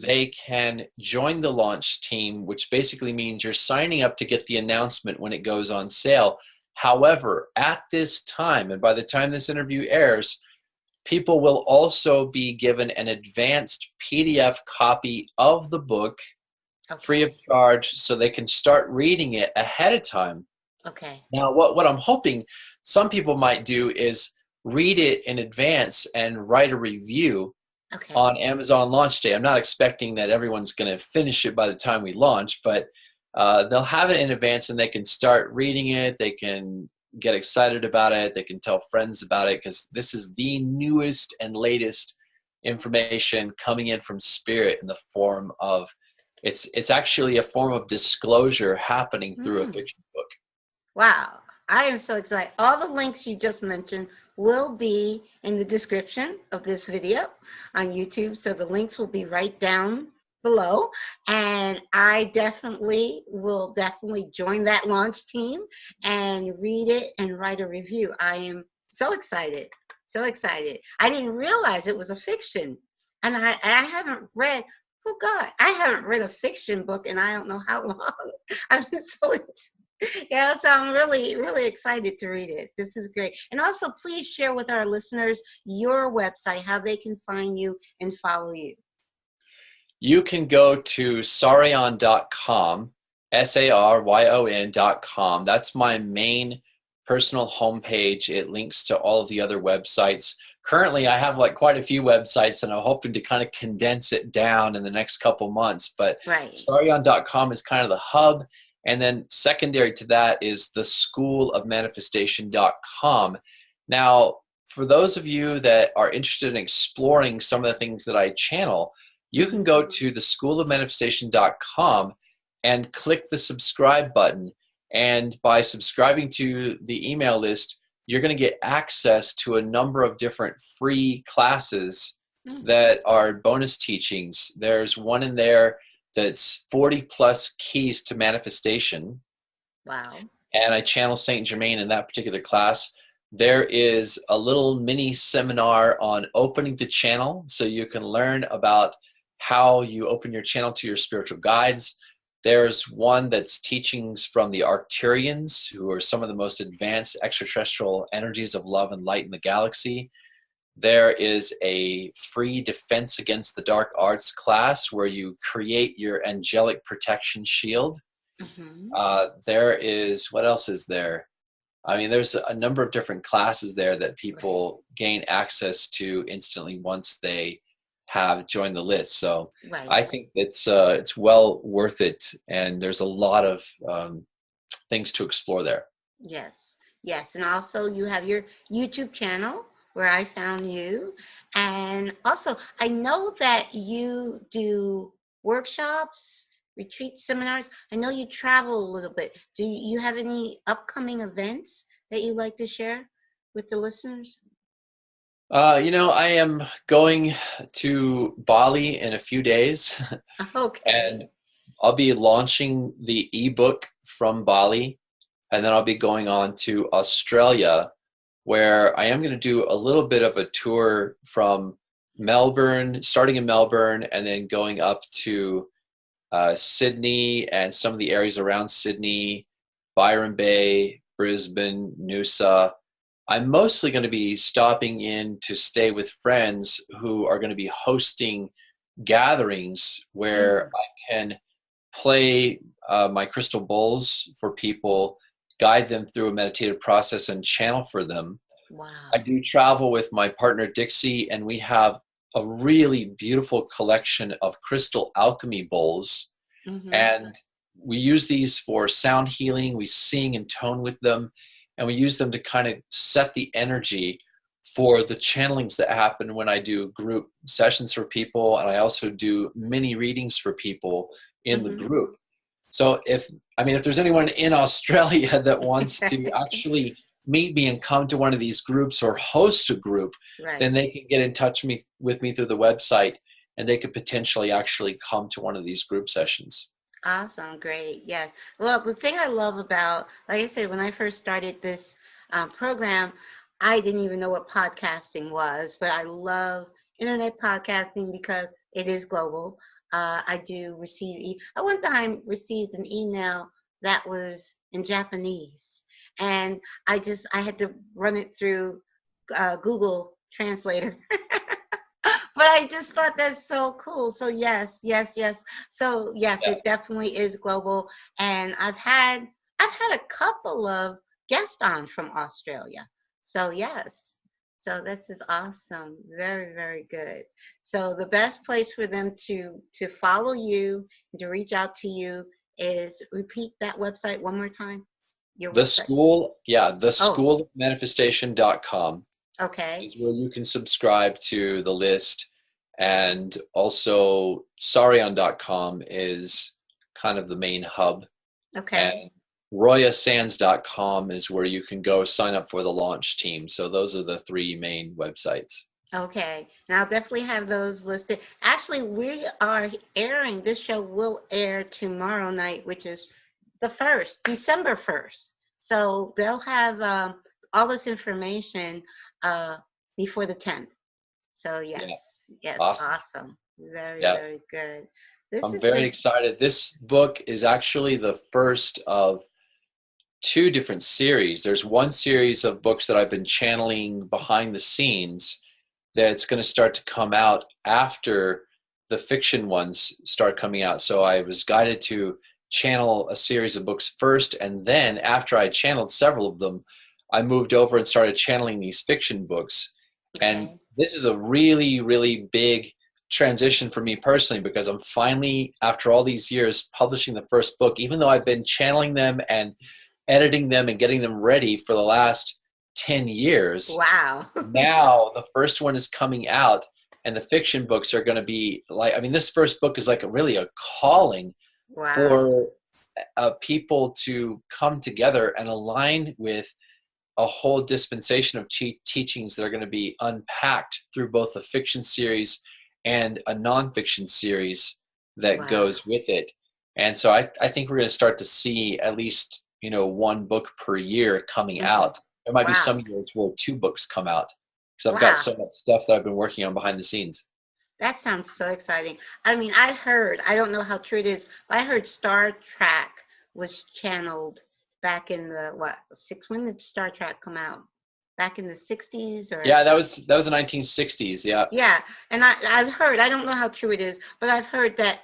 they can join the launch team, which basically means you're signing up to get the announcement when it goes on sale. However, at this time, and by the time this interview airs, people will also be given an advanced PDF copy of the book free of charge, so they can start reading it ahead of time. Now, what I'm hoping some people might do is read it in advance and write a review on Amazon launch day. I'm not expecting that everyone's going to finish it by the time we launch, but they'll have it in advance and they can start reading it. They can get excited about it. They can tell friends about it, because this is the newest and latest information coming in from Spirit in the form of, it's actually a form of disclosure happening through a fiction book. Wow. I am so excited. All the links you just mentioned will be in the description of this video on YouTube. So the links will be right down below. And I will definitely join that launch team and read it and write a review. I am so excited. So excited. I didn't realize it was a fiction. And I haven't read, oh God, I haven't read a fiction book in I don't know how long. I've been so yeah, so I'm really, really excited to read it. This is great. And also, please share with our listeners your website, how they can find you and follow you. You can go to Saryon.com, Saryon.com. That's my main personal homepage. It links to all of the other websites. Currently, I have like quite a few websites, and I'm hoping to kind of condense it down in the next couple months. But Right. Saryon.com is kind of the hub. And then secondary to that is the schoolofmanifestation.com. Now, for those of you that are interested in exploring some of the things that I channel, you can go to the schoolofmanifestation.com and click the subscribe button. And by subscribing to the email list, you're going to get access to a number of different free classes that are bonus teachings. There's one in there that's 40 plus keys to manifestation. Wow. And I channel Saint Germain in that particular class. There is a little mini seminar on opening the channel, so you can learn about how you open your channel to your spiritual guides. There's one that's teachings from the Arcturians, who are some of the most advanced extraterrestrial energies of love and light in the galaxy. There is a free defense against the dark arts class where you create your angelic protection shield. There is, what else is there? I mean, there's a number of different classes there that people gain access to instantly once they have joined the list. So I think it's well worth it, and there's a lot of things to explore there. Yes, yes, and also you have your YouTube channel where I found you, and also I know that you do workshops, retreat seminars. I know you travel a little bit. Do you have any upcoming events that you'd like to share with the listeners? I am going to Bali in a few days. Okay. And I'll be launching the ebook from Bali, and then I'll be going on to Australia, where I am going to do a little bit of a tour from Melbourne, starting in Melbourne, and then going up to Sydney and some of the areas around Sydney, Byron Bay, Brisbane, Noosa. I'm mostly going to be stopping in to stay with friends who are going to be hosting gatherings where I can play my crystal bowls for people, guide them through a meditative process, and channel for them. Wow. I do travel with my partner Dixie, and we have a really beautiful collection of crystal alchemy bowls. And we use these for sound healing. We sing and tone with them, and we use them to kind of set the energy for the channelings that happen when I do group sessions for people. And I also do mini readings for people in the group. So if there's anyone in Australia that wants to actually meet me and come to one of these groups or host a group, then they can get in touch with me through the website, and they could potentially actually come to one of these group sessions. Awesome. Great. Yes. Well, the thing I love about, like I said, when I first started this program, I didn't even know what podcasting was, but I love internet podcasting because it is global. I do receive, I one time received an email that was in Japanese, and I had to run it through Google Translator. But I just thought that's so cool. So yes. So yes, it definitely is global. And I've had a couple of guests on from Australia. So yes. So this is awesome. Very, very good. So the best place for them to follow you, to reach out to you, is repeat that website one more time. The schoolofmanifestation.com. Okay. Is where you can subscribe to the list. And also Saryon.com is kind of the main hub. Okay. And royasands.com is where you can go sign up for the launch team. So those are the three main websites. Okay. And I'll definitely have those listed. Actually, we are airing, this show will air tomorrow night, which is the 1st, December 1st. So they'll have all this information before the 10th. So yes, awesome. Very, very good. I'm very excited. This book is actually the first of 2 different series. There's one series of books that I've been channeling behind the scenes that's going to start to come out after the fiction ones start coming out. So I was guided to channel a series of books first, and then after I channeled several of them, I moved over and started channeling these fiction books. And Okay. this is a really, really big transition for me personally, because I'm finally, after all these years, publishing the first book, even though I've been channeling them and editing them and getting them ready for the last 10 years. Wow. Now the first one is coming out, and the fiction books are going to be like, I mean, this first book is like really a calling Wow. for people to come together and align with a whole dispensation of teachings that are going to be unpacked through both a fiction series and a nonfiction series that Wow. goes with it. And so I think we're going to start to see at least, one book per year coming out. There might be some years where 2 books come out, because I've got so much stuff that I've been working on behind the scenes. That sounds so exciting. I mean, I don't know how true it is, but I heard Star Trek was channeled back in the, when did Star Trek come out? Back in the 60s? Or Yeah, that was the 1960s, yeah. Yeah, and I've heard, I don't know how true it is, but I've heard that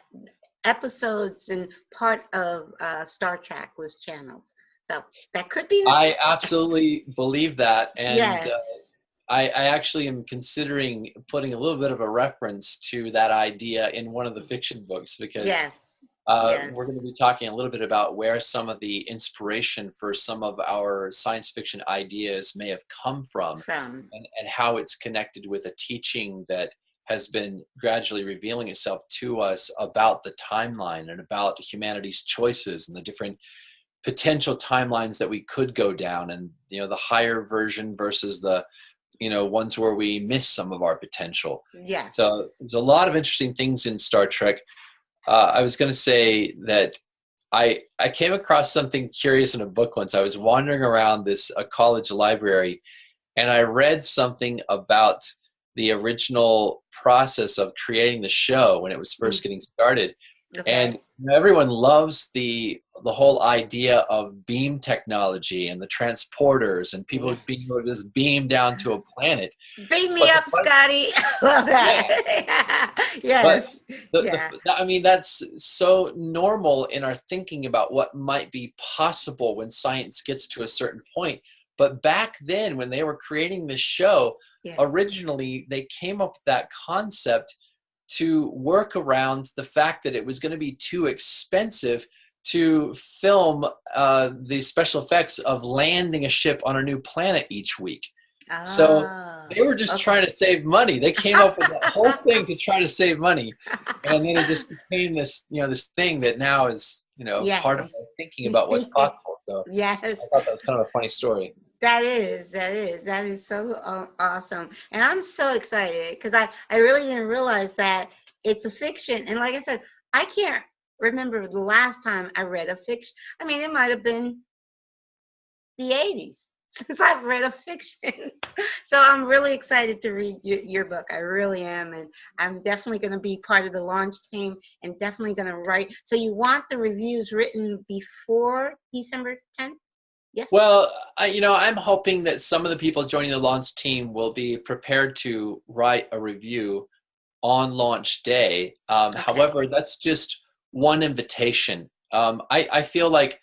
episodes and part of Star Trek was channeled. So that could be. I absolutely believe that. And yes. I actually am considering putting a little bit of a reference to that idea in one of the fiction books, because we're going to be talking a little bit about where some of the inspiration for some of our science fiction ideas may have come from. And how it's connected with a teaching that has been gradually revealing itself to us about the timeline and about humanity's choices and the different potential timelines that we could go down, and the higher version versus the ones where we miss some of our potential. Yes. So there's a lot of interesting things in Star Trek. I was going to say that I came across something curious in a book once. I was wandering around a college library, and I read something about the original process of creating the show when it was first getting started. Okay. And everyone loves the whole idea of beam technology and the transporters and people being able to just beam down to a planet. Beam me up, Scotty. Love that. Yes. I mean, that's so normal in our thinking about what might be possible when science gets to a certain point. But back then, when they were creating this show, originally they came up with that concept to work around the fact that it was going to be too expensive to film the special effects of landing a ship on a new planet each week. So they were just trying to save money. They came up with that whole thing to try to save money. And then it just became this, this thing that now is, part of my thinking about what's possible. So I thought that was kind of a funny story. That is so awesome. And I'm so excited because I really didn't realize that it's a fiction. And like I said, I can't remember the last time I read a fiction. I mean, it might have been the 80s since I've read a fiction. So I'm really excited to read your book. I really am. And I'm definitely going to be part of the launch team and definitely going to write. So you want the reviews written before December 10th? Yes. Well, I'm hoping that some of the people joining the launch team will be prepared to write a review on launch day. However, that's just one invitation. I feel like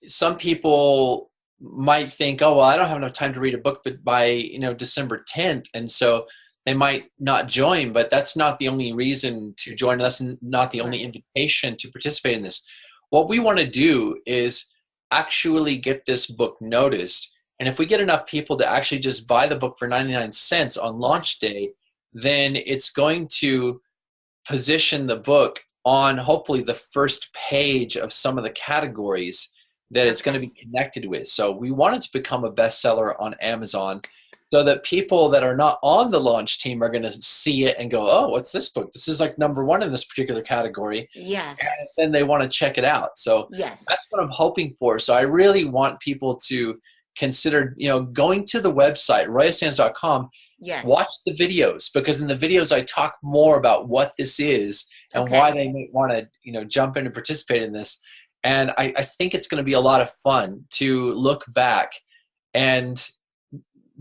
some people might think, oh, well, I don't have enough time to read a book by December 10th. And so they might not join, but that's not the only reason to join. That's not the only invitation to participate in this. What we want to do is actually get this book noticed. And if we get enough people to actually just buy the book for 99 cents on launch day, then it's going to position the book on hopefully the first page of some of the categories that it's going to be connected with. So we want it to become a bestseller on Amazon so that people that are not on the launch team are going to see it and go, oh, what's this book? This is like #1 in this particular category. Yes. And then they want to check it out. So that's what I'm hoping for. So I really want people to consider, going to the website, royastands.com, watch the videos, because in the videos I talk more about what this is and why they may want to, jump in and participate in this. And I think it's going to be a lot of fun to look back and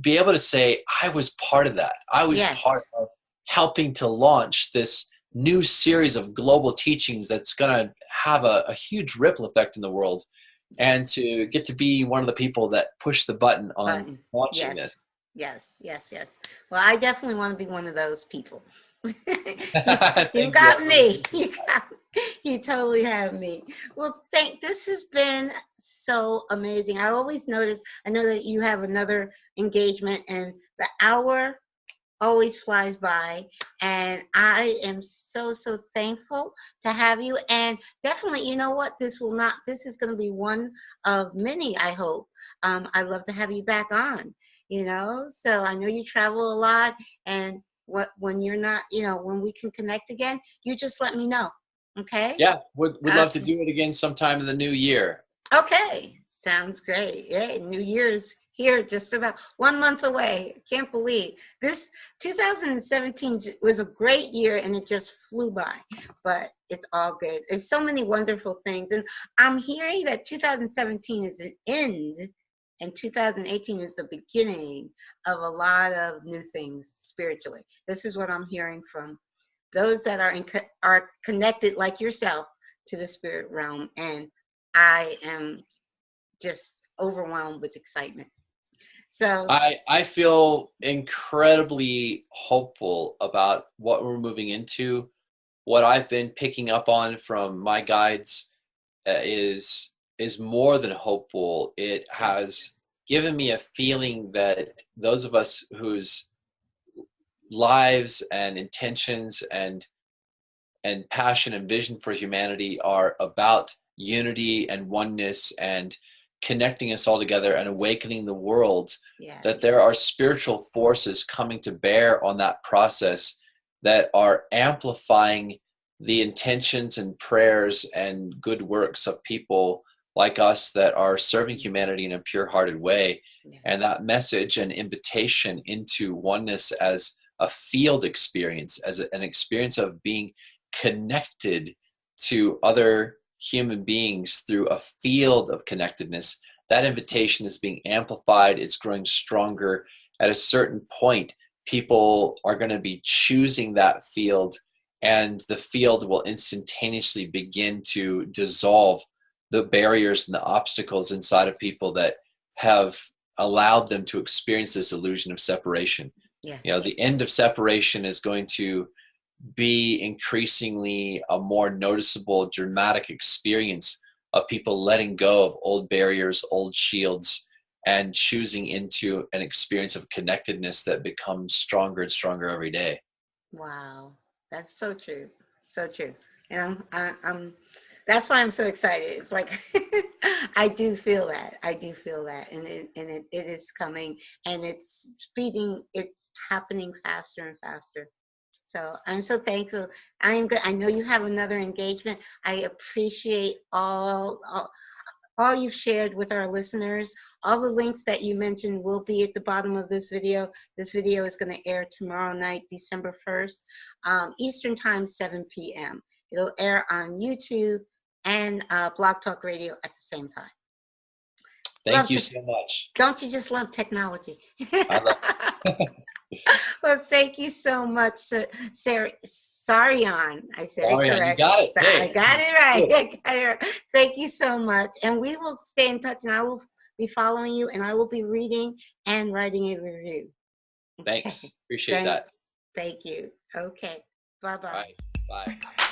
be able to say, I was part of that. I was part of helping to launch this new series of global teachings that's going to have a huge ripple effect in the world, and to get to be one of the people that push the button on launching Yes. this. Yes, yes, yes. Well, I definitely want to be one of those people. you, you Thank you. got me. You totally have me. Well, this has been so amazing. I always notice, I know that you have another engagement and the hour always flies by, and I am so thankful to have you. And definitely, you know what, this is going to be one of many, I hope. I'd love to have you back on, so I know you travel a lot, and when you're not, when we can connect again, you just let me know. Okay. Yeah, we'd love to do it again sometime in the new year. Okay, sounds great. Yeah, New Year's here, just about 1 month away. Can't believe this. 2017 was a great year, and it just flew by. But it's all good. There's so many wonderful things, and I'm hearing that 2017 is an end, and 2018 is the beginning of a lot of new things spiritually. This is what I'm hearing from those that are connected, like yourself, to the spirit realm, and I am just overwhelmed with excitement. So I feel incredibly hopeful about what we're moving into. What I've been picking up on from my guides is more than hopeful. It has given me a feeling that those of us whose lives and intentions and passion and vision for humanity are about unity and oneness and connecting us all together and awakening the world, that there are spiritual forces coming to bear on that process that are amplifying the intentions and prayers and good works of people like us that are serving humanity in a pure-hearted way. And that message and invitation into oneness as a field experience, as an experience of being connected to other human beings through a field of connectedness, that invitation is being amplified. It's growing stronger. At a certain point, people are going to be choosing that field, and the field will instantaneously begin to dissolve the barriers and the obstacles inside of people that have allowed them to experience this illusion of separation. The end of separation is going to be increasingly a more noticeable, dramatic experience of people letting go of old barriers, old shields, and choosing into an experience of connectedness that becomes stronger and stronger every day. Wow, that's so true, so true. And I'm that's why I'm so excited. It's like I do feel that, and it is coming, and it's speeding. It's happening faster and faster. So I'm so thankful. I am good. I know you have another engagement. I appreciate all you've shared with our listeners. All the links that you mentioned will be at the bottom of this video. This video is going to air tomorrow night, December 1st, Eastern Time, 7 p.m. It'll air on YouTube and Blog Talk Radio at the same time. Thank you so much. Don't you just love technology? I love it. Well, thank you so much, Saryon. I said Saryon, it correct. you got it. Hey. I got it right. I got it right. Thank you so much. And we will stay in touch, and I will be following you, and I will be reading and writing a review. Thanks. Appreciate that. Thank you. Okay. Bye-bye. Bye. Bye.